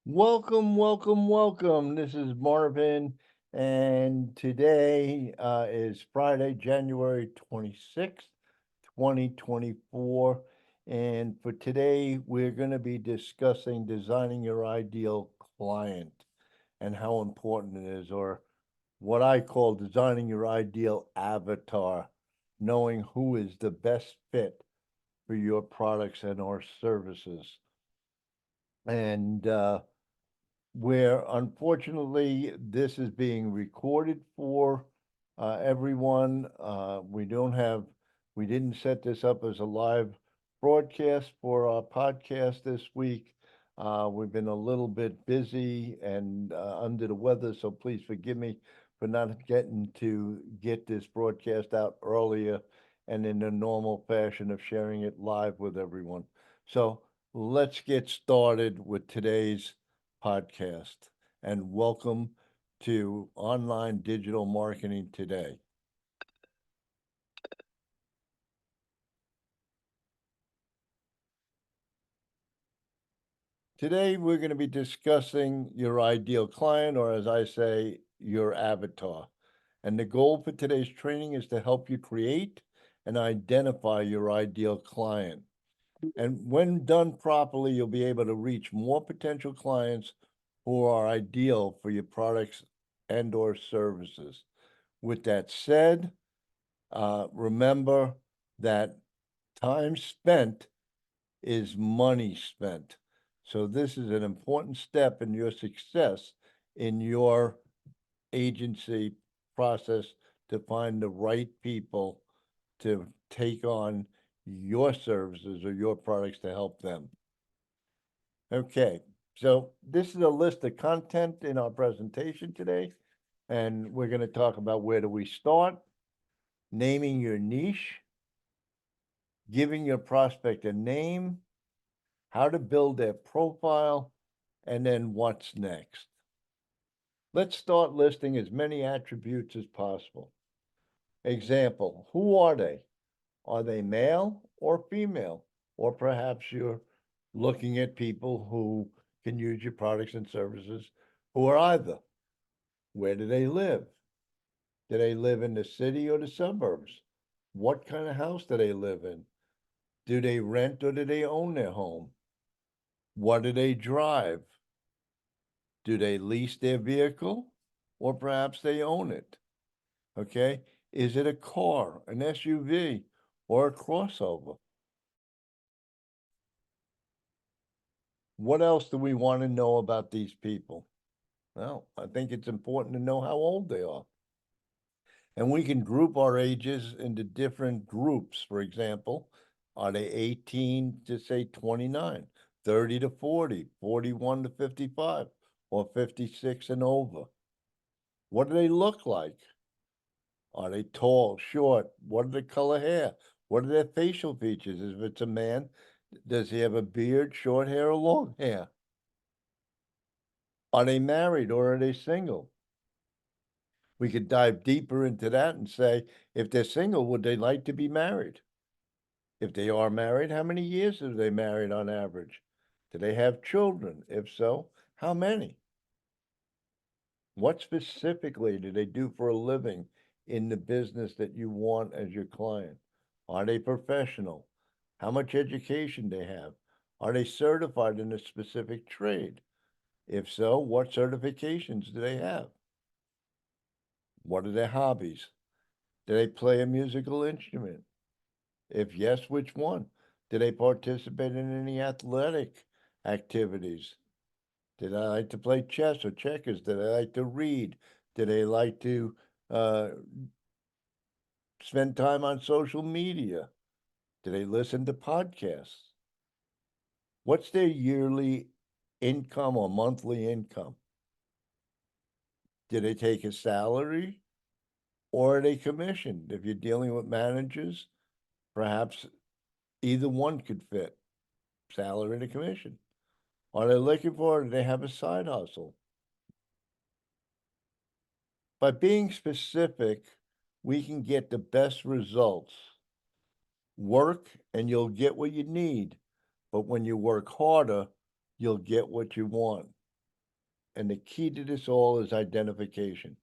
Welcome, welcome, welcome. This is Marvin, and today is Friday, January 26th, 2024. And for today, we're going to be discussing designing your ideal client and how important it is, or what I call designing your ideal avatar, knowing who is the best fit for your products and or services. And where unfortunately this is being recorded for everyone. We didn't set this up as a live broadcast for our podcast this week. We've been a little bit busy and under the weather, so please forgive me for not getting to get this broadcast out earlier and in the normal fashion of sharing it live with everyone. So let's get started with today's podcast and welcome to Online Digital Marketing Today. Today, we're going to be discussing your ideal client, or as I say, your avatar. And the goal for today's training is to help you create and identify your ideal client. And when done properly, you'll be able to reach more potential clients who are ideal for your products and or services. With that said, remember that time spent is money spent. So this is an important step in your success in your agency process to find the right people to take on your services or your products to help them. Okay, so this is a list of content in our presentation today, and we're going to talk about where do we start, naming your niche, giving your prospect a name, how to build their profile, and then what's next. Let's start listing as many attributes as possible. Example, who are they? Are they male or female? Or perhaps you're looking at people who can use your products and services who are either. Where do they live? Do they live in the city or the suburbs? What kind of house do they live in? Do they rent or do they own their home? What do they drive? Do they lease their vehicle or perhaps they own it? Okay. Is it a car, an SUV, or a crossover? What else do we want to know about these people? Well, I think it's important to know how old they are. And we can group our ages into different groups. For example, are they 18 to say 29, 30 to 40, 41 to 55, or 56 and over? What do they look like? Are they tall, short? What are the color hair? What are their facial features? If it's a man, does he have a beard, short hair, or long hair? Are they married or are they single? We could dive deeper into that and say, if they're single, would they like to be married? If they are married, how many years have they married on average? Do they have children? If so, how many? What specifically do they do for a living in the business that you want as your client? Are they professional? How much education they have? Are they certified in a specific trade? If so, what certifications do they have? What are their hobbies? Do they play a musical instrument? If yes, which one? Do they participate in any athletic activities? Did I like to play chess or checkers? Did I like to read? Did they like to uh, spend time on social media? Do they listen to podcasts? What's their yearly income or monthly income? Do they take a salary or are they commissioned? If you're dealing with managers, perhaps either one could fit, salary and a commission. Are they looking for, do they have a side hustle? By being specific, we can get the best results. Work and you'll get what you need, but when you work harder, you'll get what you want. And the key to this all is identification.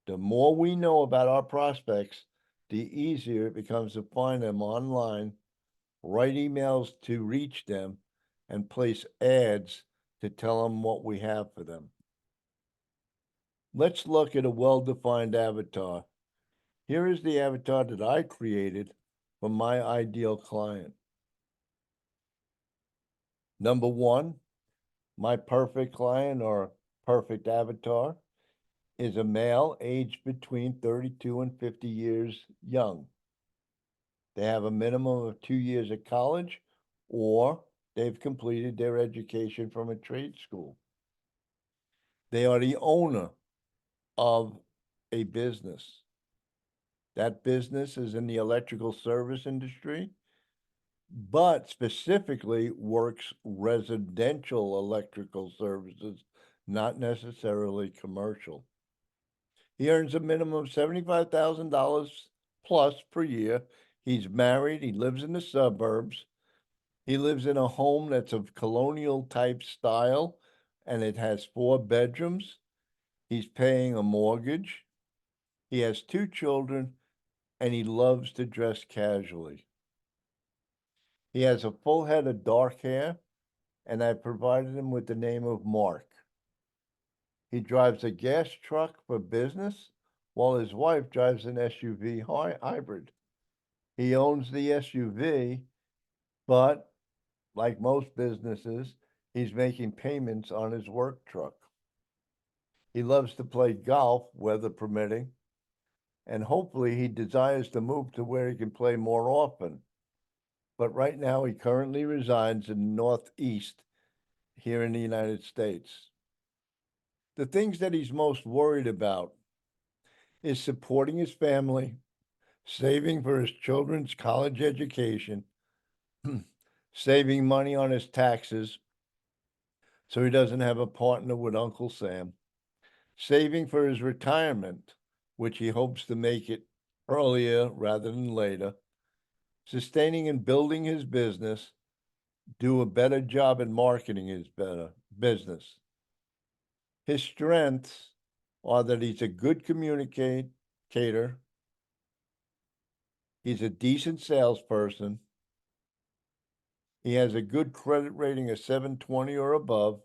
The more we know about our prospects, the easier it becomes to find them online, write emails to reach them, and place ads to tell them what we have for them. Let's look at a well-defined avatar. Here is the avatar that I created for my ideal client. Number one, my perfect client or perfect avatar is a male aged between 32 and 50 years young. They have a minimum of 2 years of college, or they've completed their education from a trade school. They are the owner of a business. That business is in the electrical service industry, but specifically works residential electrical services, not necessarily commercial. He earns a minimum of $75,000 plus per year. He's married, he lives in the suburbs. He lives in a home that's of colonial type style, and it has 4 bedrooms. He's paying a mortgage. He has 2 children, and he loves to dress casually. He has a full head of dark hair, and I provided him with the name of Mark. He drives a gas truck for business, while his wife drives an SUV hybrid. He owns the SUV, but like most businesses, he's making payments on his work truck. He loves to play golf, weather permitting, and hopefully he desires to move to where he can play more often. But right now, he currently resides in the Northeast here in the United States. The things that he's most worried about is supporting his family, saving for his children's college education, saving money on his taxes so he doesn't have a partner with Uncle Sam, saving for his retirement, which he hopes to make it earlier rather than later, sustaining and building his business, do a better job in marketing his better business. His strengths are that he's a good communicator, he's a decent salesperson, he has a good credit rating of 720 or above,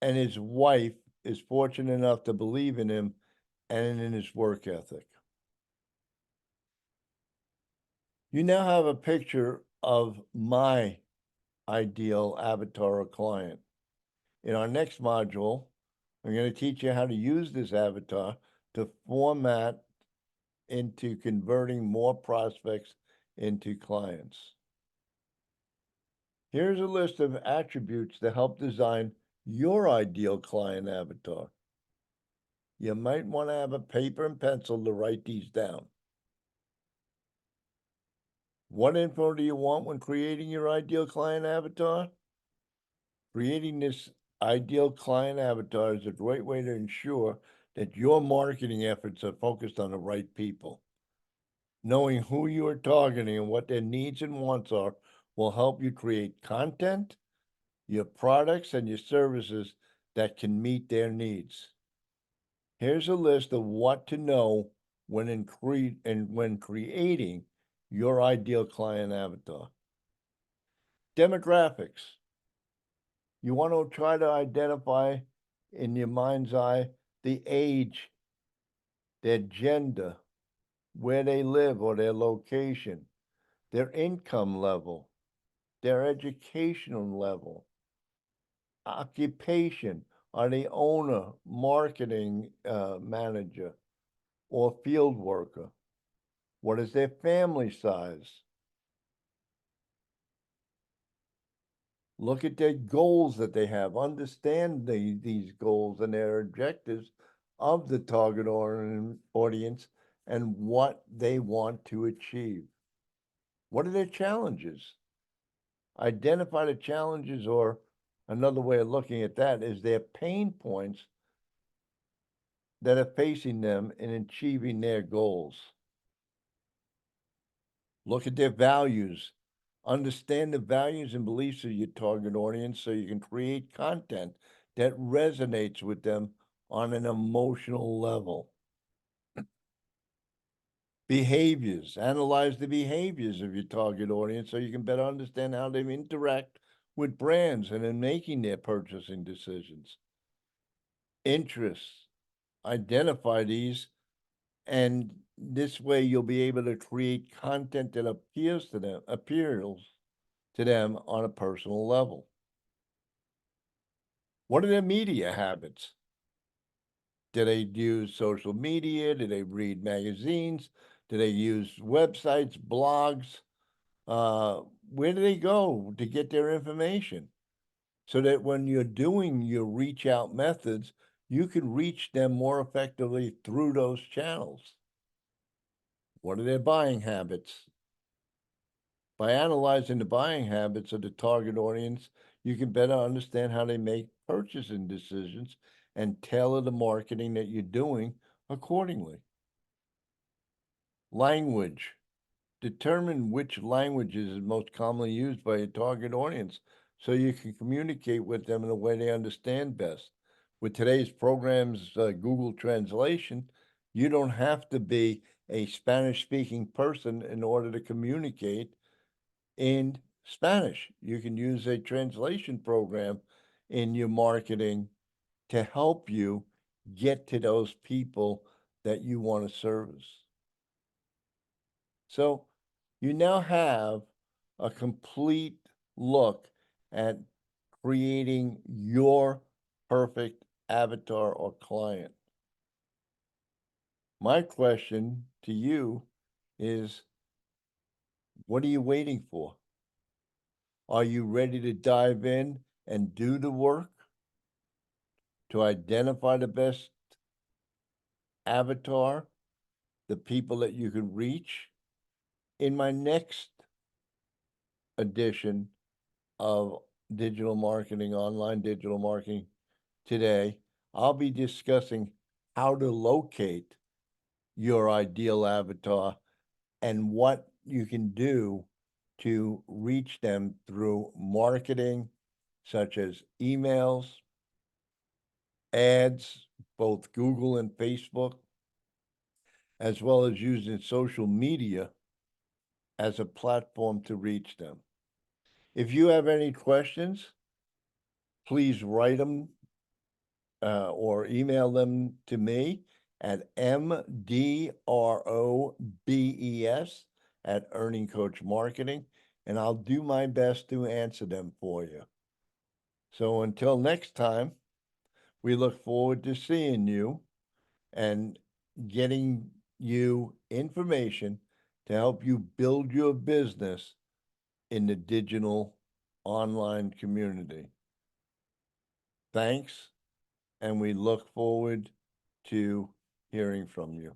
and his wife is fortunate enough to believe in him and in his work ethic. You now have a picture of my ideal avatar or client. In our next module, I'm going to teach you how to use this avatar to format into converting more prospects into clients. Here's a list of attributes to help design your ideal client avatar. You might want to have a paper and pencil to write these down. What info do you want when creating your ideal client avatar? Creating this ideal client avatar is a great way to ensure that your marketing efforts are focused on the right people. Knowing who you are targeting and what their needs and wants are will help you create content, your products, and your services that can meet their needs. Here's a list of what to know when creating your ideal client avatar. Demographics. You want to try to identify in your mind's eye the age, their gender, where they live or their location, their income level, their educational level, occupation. Are they owner, marketing manager, or field worker? What is their family size? Look at their goals that they have. Understand these goals and their objectives of the target audience and what they want to achieve. What are their challenges? Identify the challenges, or another way of looking at that is their pain points that are facing them in achieving their goals. Look at their values. Understand the values and beliefs of your target audience so you can create content that resonates with them on an emotional level. Behaviors, analyze the behaviors of your target audience so you can better understand how they interact with brands and in making their purchasing decisions. Interests, identify these, and this way you'll be able to create content that appeals to them on a personal level. What are their media habits? Do they use social media? Do they read magazines? Do they use websites, blogs? Where do they go to get their information? So that when you're doing your reach out methods, you can reach them more effectively through those channels. What are their buying habits? By analyzing the buying habits of the target audience, you can better understand how they make purchasing decisions and tailor the marketing that you're doing accordingly. Language. Determine which languages is most commonly used by your target audience so you can communicate with them in a way they understand best. With today's programs, Google Translation, you don't have to be a Spanish-speaking person in order to communicate in Spanish. You can use a translation program in your marketing to help you get to those people that you want to service. So you now have a complete look at creating your perfect avatar or client. My question to you is, what are you waiting for? Are you ready to dive in and do the work to identify the best avatar, the people that you can reach? In my next edition of digital marketing, online digital marketing today, I'll be discussing how to locate your ideal avatar and what you can do to reach them through marketing, such as emails, ads, both Google and Facebook, as well as using social media as a platform to reach them. If you have any questions, please write them or email them to me at mdrobes@Earning Coach Marketing, and I'll do my best to answer them for you. So until next time, we look forward to seeing you and getting you information to help you build your business in the digital online community. Thanks, and we look forward to hearing from you.